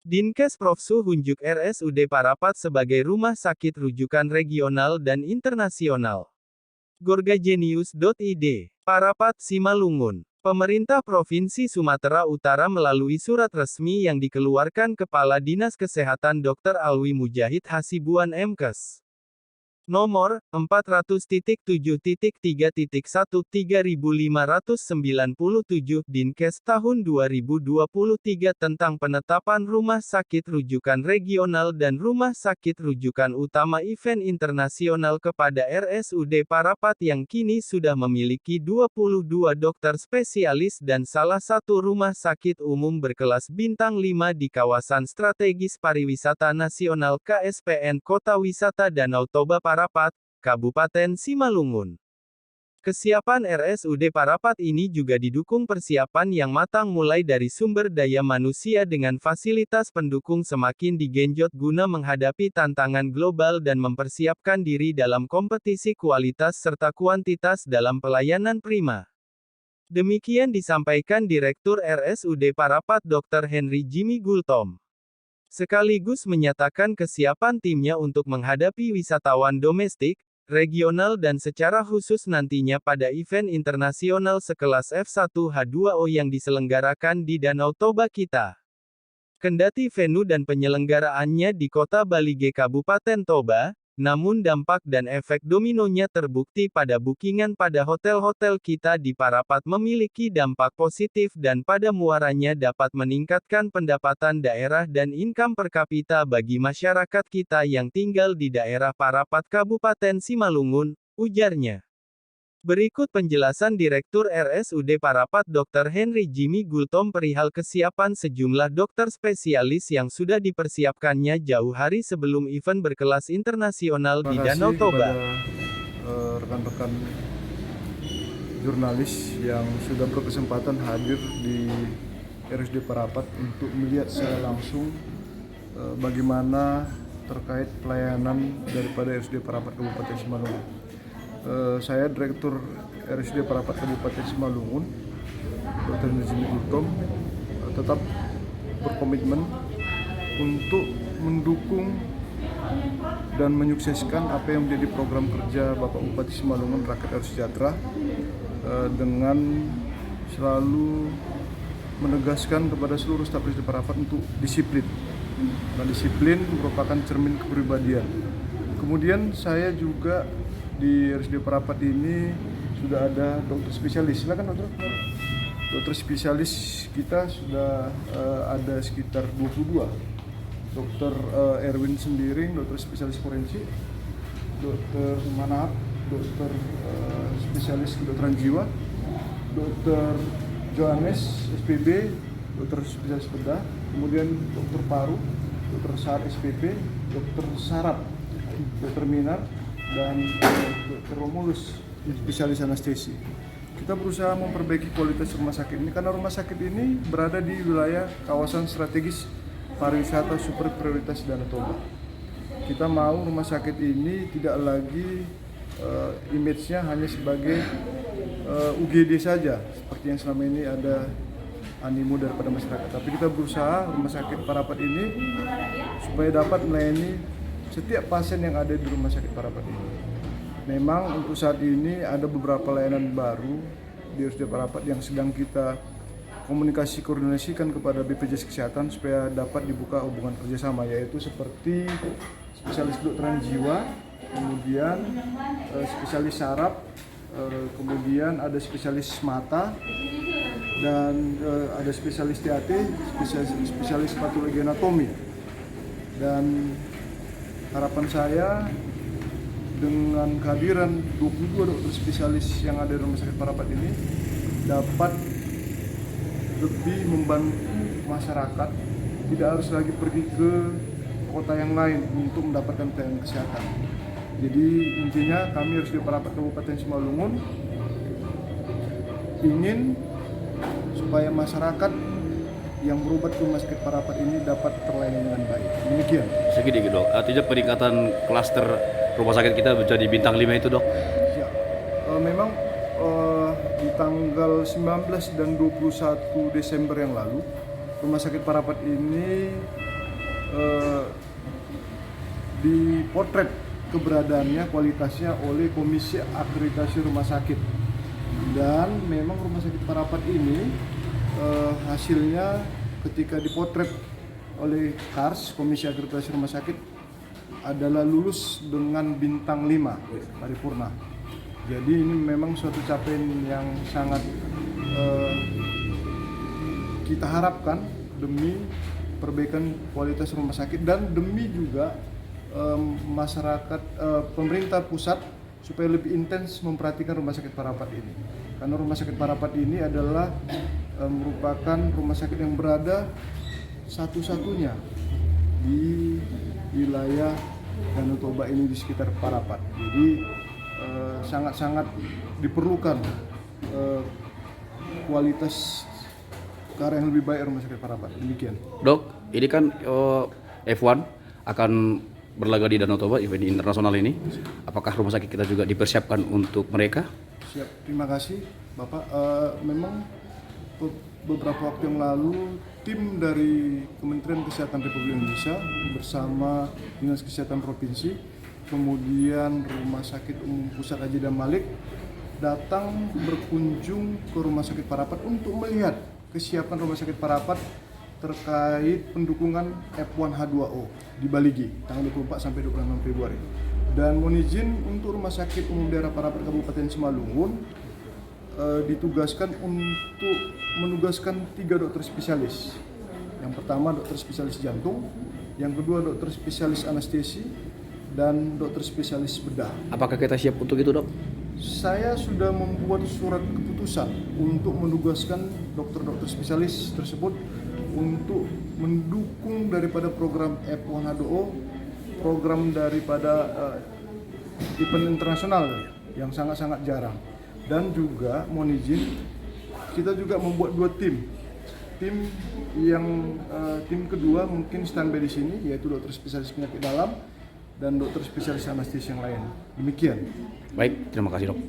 Dinkes Prof. Hunjuk RSUD Parapat sebagai rumah sakit rujukan regional dan internasional. Gorgajenius.id. Parapat, Simalungun. Pemerintah Provinsi Sumatera Utara melalui surat resmi yang dikeluarkan Kepala Dinas Kesehatan Dr. Alwi Mujahid Hasibuan Mkes. Nomor 400.3.1.3597 Dinkes tahun 2023 tentang penetapan rumah sakit rujukan regional dan rumah sakit rujukan utama event internasional kepada RSUD Parapat yang kini sudah memiliki 22 dokter spesialis dan salah satu rumah sakit umum berkelas bintang 5 di kawasan strategis pariwisata nasional KSPN Kota Wisata Danau Toba Parapat, Kabupaten Simalungun. Kesiapan RSUD Parapat ini juga didukung persiapan yang matang mulai dari sumber daya manusia dengan fasilitas pendukung semakin digenjot guna menghadapi tantangan global dan mempersiapkan diri dalam kompetisi kualitas serta kuantitas dalam pelayanan prima. Demikian disampaikan Direktur RSUD Parapat Dr. Henry Jimmy Gultom. Sekaligus menyatakan kesiapan timnya untuk menghadapi wisatawan domestik, regional dan secara khusus nantinya pada event internasional sekelas F1H2O yang diselenggarakan di Danau Toba kita. Kendati venue dan penyelenggaraannya di Kota Balige Kabupaten Toba, namun dampak dan efek dominonya terbukti pada bookingan pada hotel-hotel kita di Parapat memiliki dampak positif dan pada muaranya dapat meningkatkan pendapatan daerah dan income per kapita bagi masyarakat kita yang tinggal di daerah Parapat Kabupaten Simalungun, ujarnya. Berikut penjelasan Direktur RSUD Parapat Dr. Henry Jimmy Gultom perihal kesiapan sejumlah dokter spesialis yang sudah dipersiapkannya jauh hari sebelum event berkelas internasional di Danau Toba. Rekan-rekan jurnalis yang sudah berkesempatan hadir di RSUD Parapat untuk melihat secara langsung bagaimana terkait pelayanan daripada RSUD Parapat Kabupaten Simalungun. Saya Direktur RSUD Parapat Kabupaten Simalungun, Dr. Jimmy Gultom, tetap berkomitmen untuk mendukung dan menyukseskan apa yang menjadi program kerja Bapak Bupati Simalungun Rakyat Harus Sejahtera dengan selalu menegaskan kepada seluruh staf RSUD Parapat untuk disiplin. Nah, disiplin merupakan cermin kepribadian. Kemudian saya juga di RSUD Parapat ini sudah ada dokter spesialis. Silakan dokter. Dokter spesialis kita sudah ada sekitar 22. Dokter Erwin Sembiring, dokter spesialis forensik, dokter Manap, dokter spesialis kedokteran jiwa, dokter Johannes SPB, dokter spesialis bedah, kemudian dokter paru, dokter SAR SPP, dokter saraf, dokter Minar, dan Dr. Romulus, spesialis anestesi. Kita berusaha memperbaiki kualitas rumah sakit ini karena rumah sakit ini berada di wilayah kawasan strategis pariwisata super prioritas Danau Toba. Kita mau rumah sakit ini tidak lagi image-nya hanya sebagai UGD saja, seperti yang selama ini ada animo daripada masyarakat. Tapi kita berusaha rumah sakit Parapat ini supaya dapat melayani setiap pasien yang ada di rumah sakit Parapat ini. Memang untuk saat ini ada beberapa layanan baru di RSUD Parapat yang sedang kita koordinasikan kepada BPJS Kesehatan supaya dapat dibuka hubungan kerjasama, yaitu seperti spesialis kedokteran jiwa, kemudian spesialis saraf, kemudian ada spesialis mata, dan ada spesialis TAT, spesialis patologi anatomi. Dan harapan saya dengan kehadiran 22 dokter spesialis yang ada di Rumah Sakit Parapat ini dapat lebih membantu masyarakat, tidak harus lagi pergi ke kota yang lain untuk mendapatkan pelayanan kesehatan. Jadi intinya kami RSUD Parapat Kabupaten Simalungun ingin supaya masyarakat yang berobat ke Rumah Sakit Parapat ini dapat terlayani dengan baik. Demikian. Segini dok, artinya peningkatan klaster rumah sakit kita menjadi bintang 5 itu dok? Ya, memang di tanggal 19 dan 21 Desember yang lalu, Rumah Sakit Parapat ini dipotret keberadaannya, kualitasnya oleh Komisi Akreditasi Rumah Sakit. Dan memang Rumah Sakit Parapat ini hasilnya ketika dipotret oleh KARS, Komisi Akreditasi Rumah Sakit, adalah lulus dengan bintang 5 paripurna. Jadi ini memang suatu capaian yang sangat kita harapkan demi perbaikan kualitas rumah sakit dan demi juga masyarakat, pemerintah pusat supaya lebih intens memperhatikan Rumah Sakit Parapat ini. Karena Rumah Sakit Parapat ini adalah merupakan rumah sakit yang berada satu-satunya di wilayah Danau Toba ini di sekitar Parapat. Jadi sangat-sangat diperlukan kualitas karya yang lebih baik Rumah Sakit Parapat. Demikian. Dok, ini kan F1 akan berlaga di Danau Toba, event internasional ini. Apakah rumah sakit kita juga dipersiapkan untuk mereka? Siap, terima kasih Bapak. Memang beberapa waktu yang lalu tim dari Kementerian Kesehatan Republik Indonesia bersama Dinas Kesehatan Provinsi, kemudian Rumah Sakit Umum Pusat Haji dan Malik datang berkunjung ke Rumah Sakit Parapat untuk melihat kesiapan Rumah Sakit Parapat terkait pendukungan F1H2O di Baligi tanggal 24 sampai 26 Februari. Dan mohon izin untuk Rumah Sakit Umum Daerah Parapat Kabupaten Simalungun ditugaskan untuk menugaskan 3 dokter spesialis. Yang pertama dokter spesialis jantung, yang kedua dokter spesialis anestesi, dan dokter spesialis bedah. Apakah kita siap untuk itu, Dok? Saya sudah membuat surat keputusan untuk menugaskan dokter-dokter spesialis tersebut untuk mendukung daripada program F1H2O, program daripada event internasional yang sangat-sangat jarang. Dan juga mohon izin, kita juga membuat 2 tim. Tim kedua mungkin standby di sini, yaitu dokter spesialis penyakit dalam dan dokter spesialis anestesi yang lain. Demikian. Baik, terima kasih, Dok.